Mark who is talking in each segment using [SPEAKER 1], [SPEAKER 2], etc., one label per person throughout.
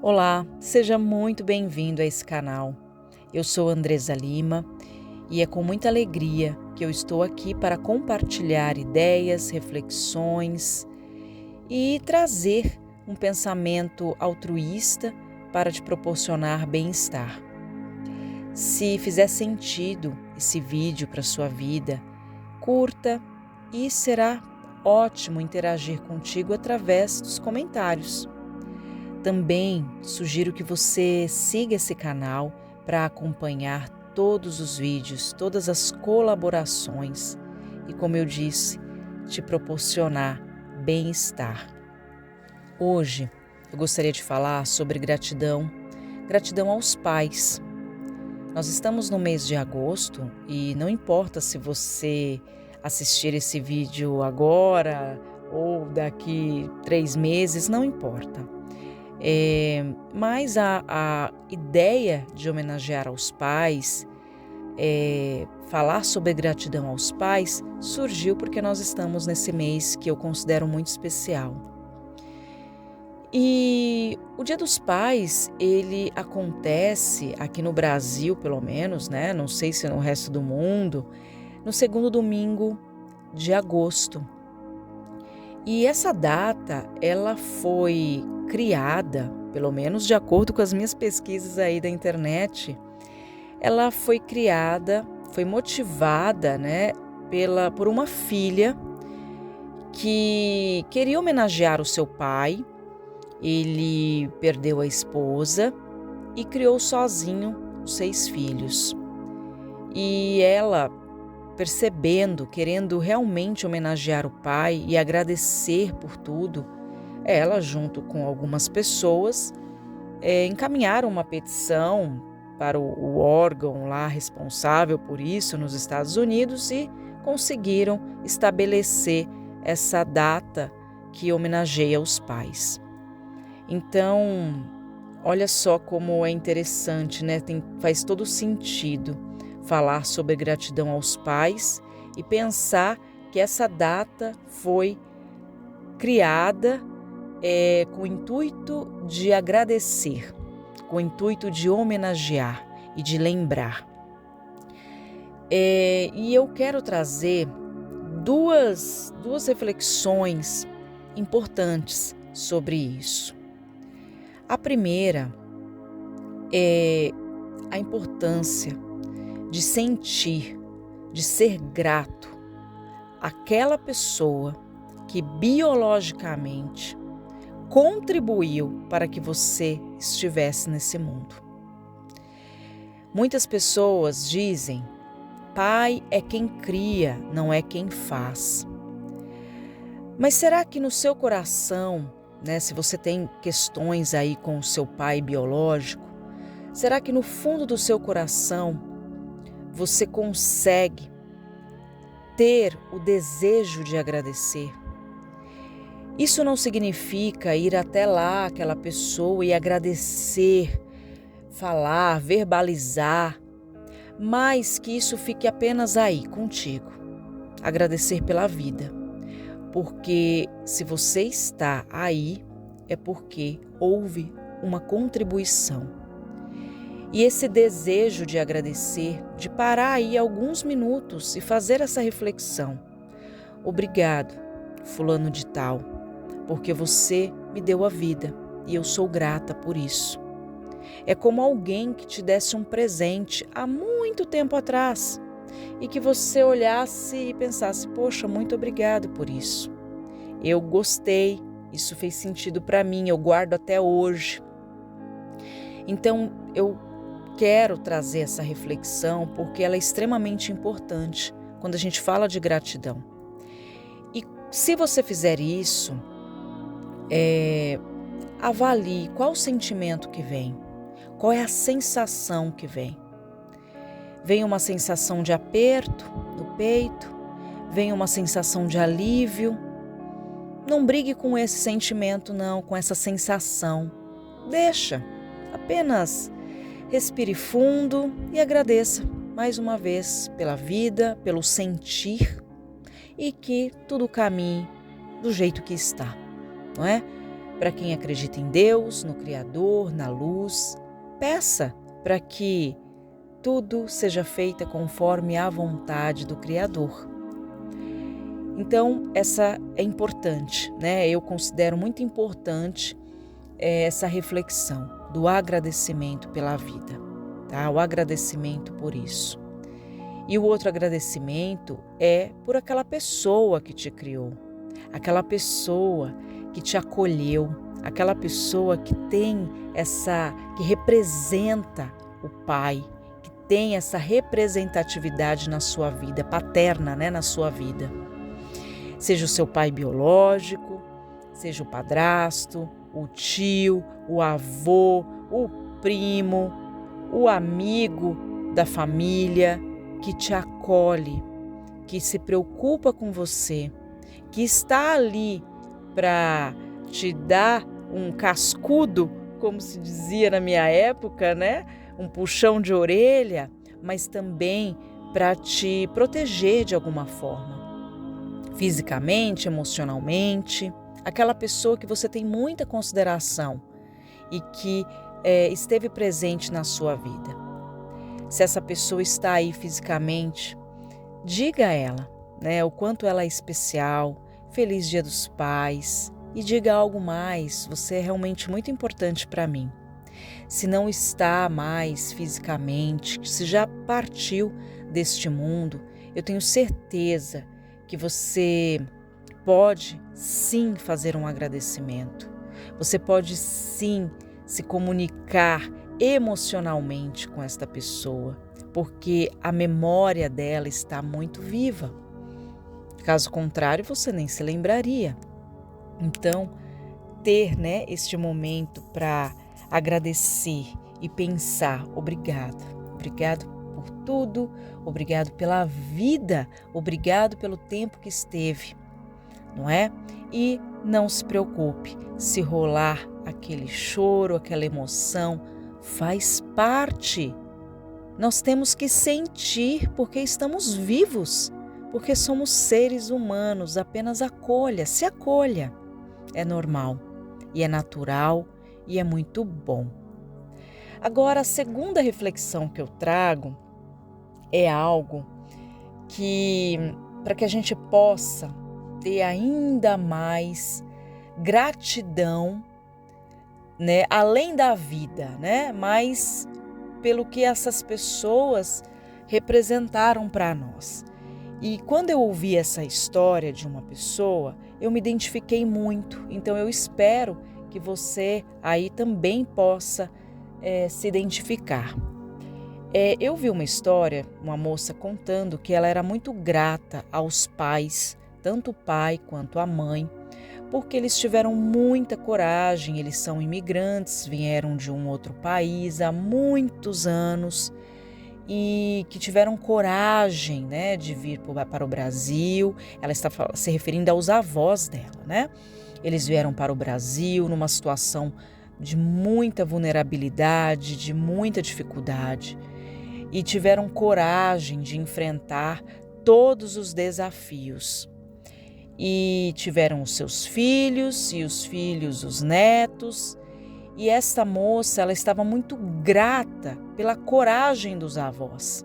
[SPEAKER 1] Olá, seja muito bem-vindo a esse canal. Eu sou Andresa Lima e é com muita alegria que eu estou aqui para compartilhar ideias, reflexões e trazer um pensamento altruísta para te proporcionar bem-estar. Se fizer sentido esse vídeo para a sua vida, curta e será ótimo interagir contigo através dos comentários. Também sugiro que você siga esse canal para acompanhar todos os vídeos, todas as colaborações e, como eu disse, te proporcionar bem-estar. Hoje eu gostaria de falar sobre gratidão aos pais. Nós estamos no mês de agosto e não importa se você assistir esse vídeo agora ou daqui 3 meses, não importa. Mas a ideia de homenagear aos pais, falar sobre gratidão aos pais, surgiu porque nós estamos nesse mês que eu considero muito especial. E o Dia dos Pais, ele acontece aqui no Brasil, pelo menos, né? Não sei se no resto do mundo, no segundo domingo de agosto. E essa data, ela foi criada, pelo menos de acordo com as minhas pesquisas aí da internet, ela foi criada, foi motivada, né, por uma filha que queria homenagear o seu pai. Ele perdeu a esposa e criou sozinho os 6 filhos. E ela, percebendo, querendo realmente homenagear o pai e agradecer por tudo, ela, junto com algumas pessoas, encaminharam uma petição para o órgão lá responsável por isso nos Estados Unidos e conseguiram estabelecer essa data que homenageia os pais. Então, olha só como é interessante, né? Faz todo sentido falar sobre gratidão aos pais e pensar que essa data foi criada com o intuito de agradecer, com o intuito de homenagear e de lembrar. E eu quero trazer duas reflexões importantes sobre isso. A primeira é a importância de sentir, de ser grato àquela pessoa que biologicamente contribuiu para que você estivesse nesse mundo. Muitas pessoas dizem: pai é quem cria, não é quem faz. Mas será que no seu coração, né, se você tem questões aí com o seu pai biológico, será que no fundo do seu coração você consegue ter o desejo de agradecer? Isso não significa ir até lá aquela pessoa e agradecer, falar, verbalizar, mas que isso fique apenas aí contigo. Agradecer pela vida, porque se você está aí é porque houve uma contribuição. E esse desejo de agradecer, de parar aí alguns minutos e fazer essa reflexão. Obrigado, fulano de tal, porque você me deu a vida e eu sou grata por isso. É como alguém que te desse um presente há muito tempo atrás e que você olhasse e pensasse: poxa, muito obrigado por isso. Eu gostei, isso fez sentido para mim, eu guardo até hoje. Então, eu quero trazer essa reflexão porque ela é extremamente importante quando a gente fala de gratidão. E se você fizer isso, avalie qual o sentimento que vem, qual é a sensação que vem. Vem uma sensação de aperto no peito, vem uma sensação de alívio. Não brigue com esse sentimento, não, com essa sensação. Deixa, apenas respire fundo e agradeça mais uma vez pela vida, pelo sentir e que tudo caminhe do jeito que está, não é? para quem acredita em Deus, no Criador, na luz. Peça para que tudo seja feito conforme a vontade do Criador. Então, essa é importante, né? Eu considero muito importante essa reflexão do agradecimento pela vida, tá? O agradecimento por isso. E o outro agradecimento é por aquela pessoa que te criou, aquela pessoa que te acolheu, aquela pessoa que que representa o Pai, que tem essa representatividade na sua vida, paterna, né, na sua vida. Seja o seu pai biológico, seja o padrasto, o tio, o avô, o primo, o amigo da família que te acolhe, que se preocupa com você, que está ali para te dar um cascudo, como se dizia na minha época, né? Um puxão de orelha, mas também para te proteger de alguma forma. Fisicamente, emocionalmente, aquela pessoa que você tem muita consideração e que esteve presente na sua vida. Se essa pessoa está aí fisicamente, diga a ela, né, o quanto ela é especial, feliz Dia dos Pais, e diga algo mais, você é realmente muito importante para mim. Se não está mais fisicamente, se já partiu deste mundo, eu tenho certeza que você pode sim fazer um agradecimento. Você pode sim se comunicar emocionalmente com esta pessoa, porque a memória dela está muito viva. Caso contrário, você nem se lembraria. Então, ter, né, este momento para agradecer e pensar, obrigado por tudo, obrigado pela vida, obrigado pelo tempo que esteve, não é? E não se preocupe, se rolar aquele choro, aquela emoção, faz parte. Nós temos que sentir porque estamos vivos, porque somos seres humanos, apenas acolha, se acolha. É normal e é natural e é muito bom. Agora, a segunda reflexão que eu trago é algo que, para que a gente possa ter ainda mais gratidão, né, além da vida, né, mas pelo que essas pessoas representaram para nós. E quando eu ouvi essa história de uma pessoa, eu me identifiquei muito. Então eu espero que você aí também possa se identificar. Eu vi uma história, uma moça contando que ela era muito grata aos pais, tanto o pai quanto a mãe, porque eles tiveram muita coragem, eles são imigrantes, vieram de um outro país há muitos anos e que tiveram coragem, né, de vir para o Brasil. Ela está se referindo aos avós dela, né? Eles vieram para o Brasil numa situação de muita vulnerabilidade, de muita dificuldade e tiveram coragem de enfrentar todos os desafios. E tiveram os seus filhos e os filhos, os netos. E esta moça, ela estava muito grata pela coragem dos avós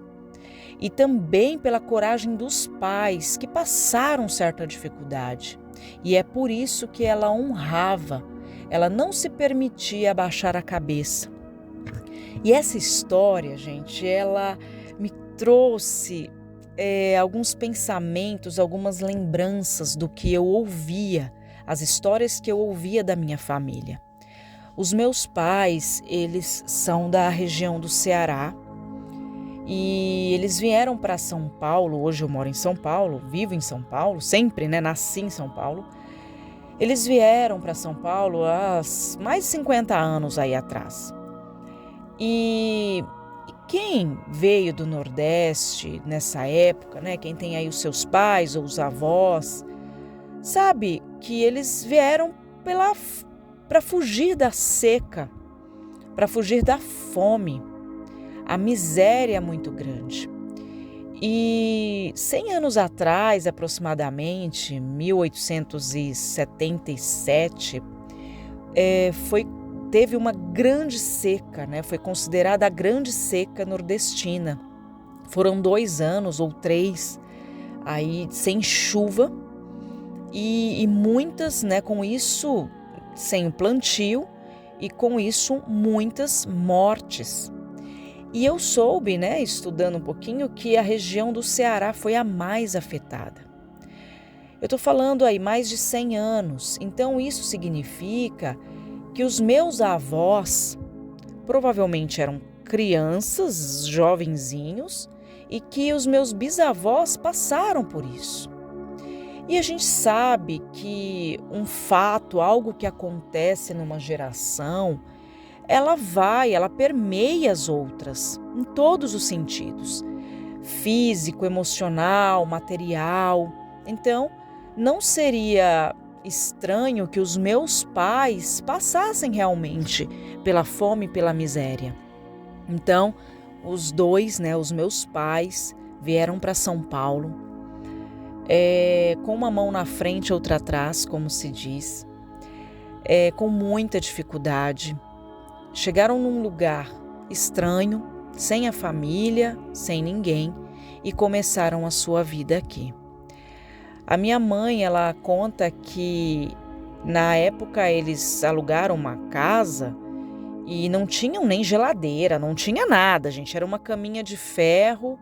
[SPEAKER 1] e também pela coragem dos pais que passaram certa dificuldade. E é por isso que ela honrava, ela não se permitia abaixar a cabeça. E essa história, gente, ela me trouxe alguns pensamentos, algumas lembranças do que eu ouvia, as histórias que eu ouvia da minha família. Os meus pais, eles são da região do Ceará e eles vieram para São Paulo. Hoje eu moro em São Paulo, vivo em São Paulo, sempre, né? Nasci em São Paulo. Eles vieram para São Paulo há mais de 50 anos aí atrás. E quem veio do Nordeste nessa época, né? Quem tem aí os seus pais ou os avós, sabe que eles vieram para fugir da seca, para fugir da fome, a miséria é muito grande. E 100 anos atrás, aproximadamente, 1877, teve uma grande seca, né? Foi considerada a grande seca nordestina. Foram 2 anos ou 3 aí sem chuva e muitas, né, com isso, sem o plantio e com isso muitas mortes. E eu soube, né, estudando um pouquinho, que a região do Ceará foi a mais afetada. Eu estou falando aí mais de 100 anos, então isso significa que os meus avós provavelmente eram crianças, jovenzinhos, e que os meus bisavós passaram por isso. E a gente sabe que um fato, algo que acontece numa geração, ela permeia as outras, em todos os sentidos, físico, emocional, material. Então, não seria estranho que os meus pais passassem realmente pela fome e pela miséria. Então, os dois, né, os meus pais, vieram para São Paulo, com uma mão na frente, outra atrás, como se diz, com muita dificuldade. Chegaram num lugar estranho, sem a família, sem ninguém, e começaram a sua vida aqui. A minha mãe, ela conta que na época eles alugaram uma casa e não tinham nem geladeira, não tinha nada, gente. Era uma caminha de ferro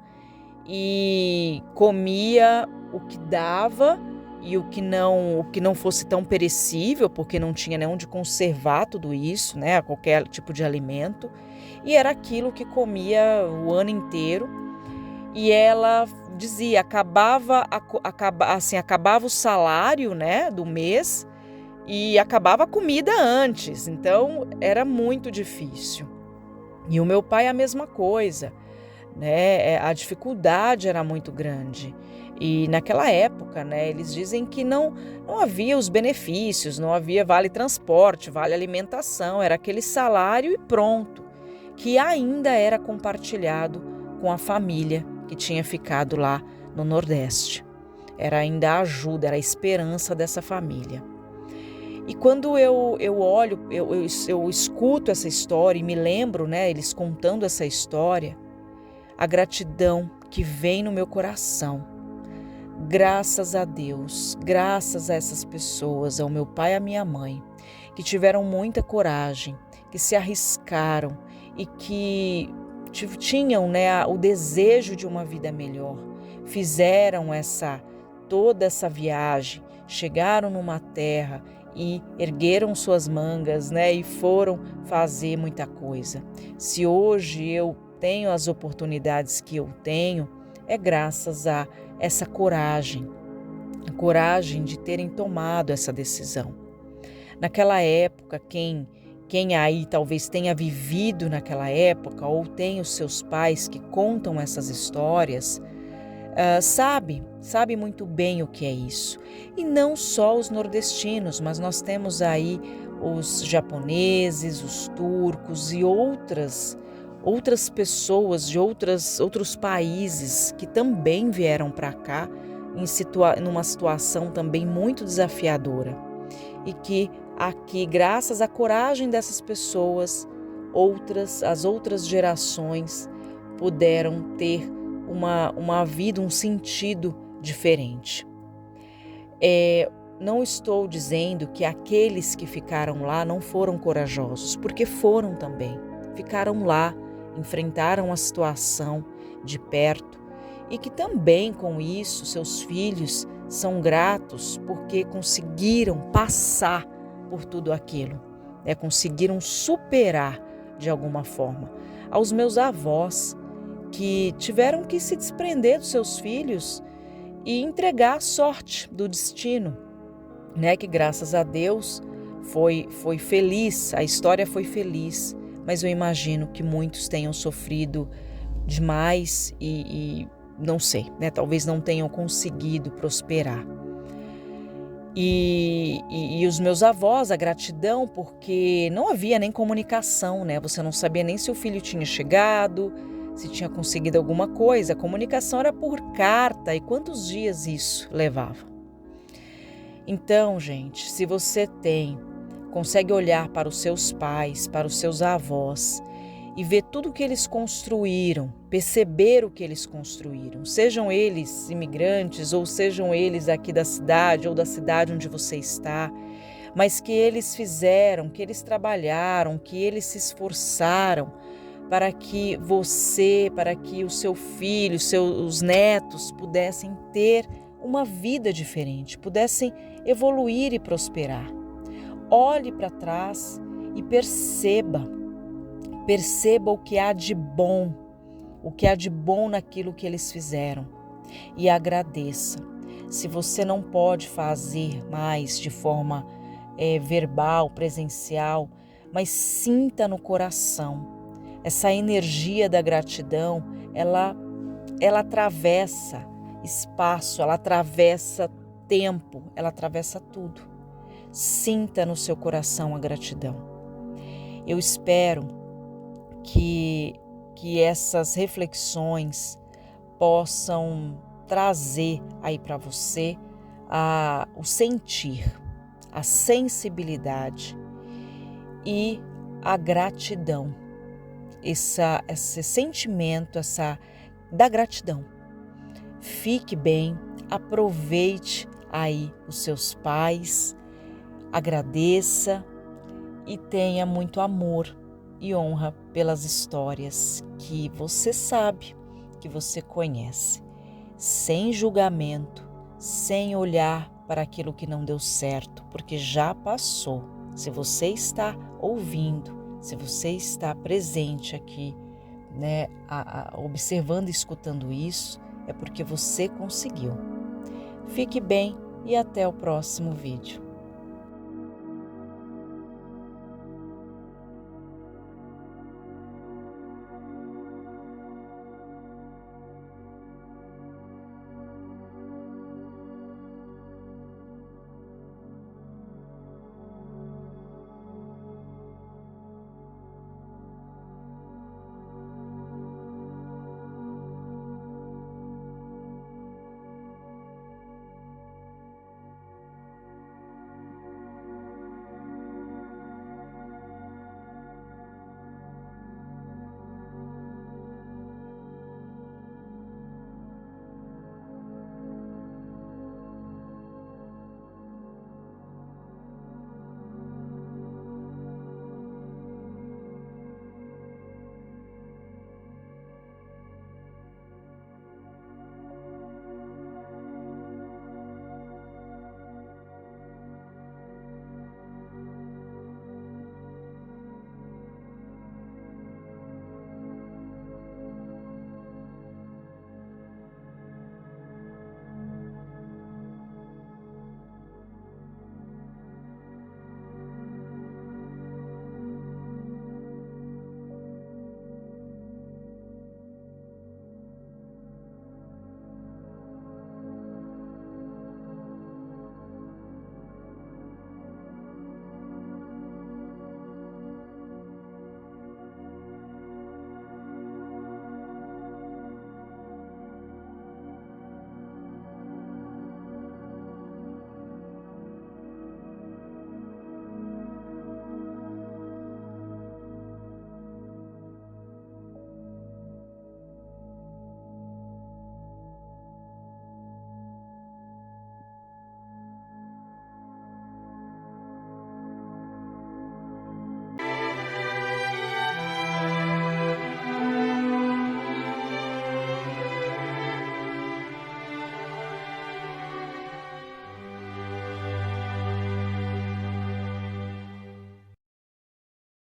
[SPEAKER 1] e comia o que dava e o que não fosse tão perecível, porque não tinha nem onde conservar tudo isso, né? Qualquer tipo de alimento. E era aquilo que comia o ano inteiro. E ela dizia, acabava o salário, né, do mês e acabava a comida antes. Então era muito difícil. E o meu pai a mesma coisa, né? A dificuldade era muito grande. E naquela época, né, eles dizem que não havia os benefícios, não havia vale transporte, vale alimentação, era aquele salário e pronto, que ainda era compartilhado com a família que tinha ficado lá no Nordeste. Era ainda a ajuda, era a esperança dessa família. E quando eu olho, eu escuto essa história e me lembro, né, eles contando essa história, a gratidão que vem no meu coração. Graças a Deus, graças a essas pessoas, ao meu pai e à minha mãe, que tiveram muita coragem, que se arriscaram e que tinham, né, o desejo de uma vida melhor. Fizeram toda essa viagem, chegaram numa terra e ergueram suas mangas, né, e foram fazer muita coisa. Se hoje eu tenho as oportunidades que eu tenho, é graças a essa coragem, a coragem de terem tomado essa decisão. Naquela época, quem aí talvez tenha vivido naquela época ou tem os seus pais que contam essas histórias, sabe muito bem o que é isso. E não só os nordestinos, mas nós temos aí os japoneses, os turcos e outras pessoas de outros países que também vieram para cá numa situação também muito desafiadora. E que aqui, graças à coragem dessas pessoas, as outras gerações puderam ter uma vida, um sentido diferente. Não estou dizendo que aqueles que ficaram lá não foram corajosos, porque foram também. Ficaram lá, enfrentaram a situação de perto e que também com isso seus filhos são gratos porque conseguiram passar por tudo aquilo, conseguiram superar de alguma forma. Aos meus avós que tiveram que se desprender dos seus filhos e entregar a sorte do destino, né? Que graças a Deus foi feliz, a história foi feliz, mas eu imagino que muitos tenham sofrido demais e não sei, né? Talvez não tenham conseguido prosperar. E os meus avós, a gratidão, porque não havia nem comunicação, né? Você não sabia nem se o filho tinha chegado, se tinha conseguido alguma coisa. A comunicação era por carta e quantos dias isso levava? Então, gente, se você tem consegue olhar para os seus pais, para os seus avós e ver tudo o que eles construíram, perceber o que eles construíram, sejam eles imigrantes ou sejam eles aqui da cidade ou da cidade onde você está, mas que eles fizeram, que eles trabalharam, que eles se esforçaram para que você, para que o seu filho, os netos pudessem ter uma vida diferente, pudessem evoluir e prosperar. Olhe para trás e perceba o que há de bom, naquilo que eles fizeram e agradeça. Se você não pode fazer mais de forma verbal, presencial, mas sinta no coração. Essa energia da gratidão, ela atravessa espaço, ela atravessa tempo, ela atravessa tudo. Sinta no seu coração a gratidão. Eu espero que essas reflexões possam trazer aí para você o sentir, a sensibilidade e a gratidão, esse sentimento da gratidão. Fique bem, aproveite aí os seus pais, agradeça e tenha muito amor e honra pelas histórias que você sabe, que você conhece, sem julgamento, sem olhar para aquilo que não deu certo, porque já passou. Se você está ouvindo, se você está presente aqui, observando e escutando isso, é porque você conseguiu. Fique bem e até o próximo vídeo.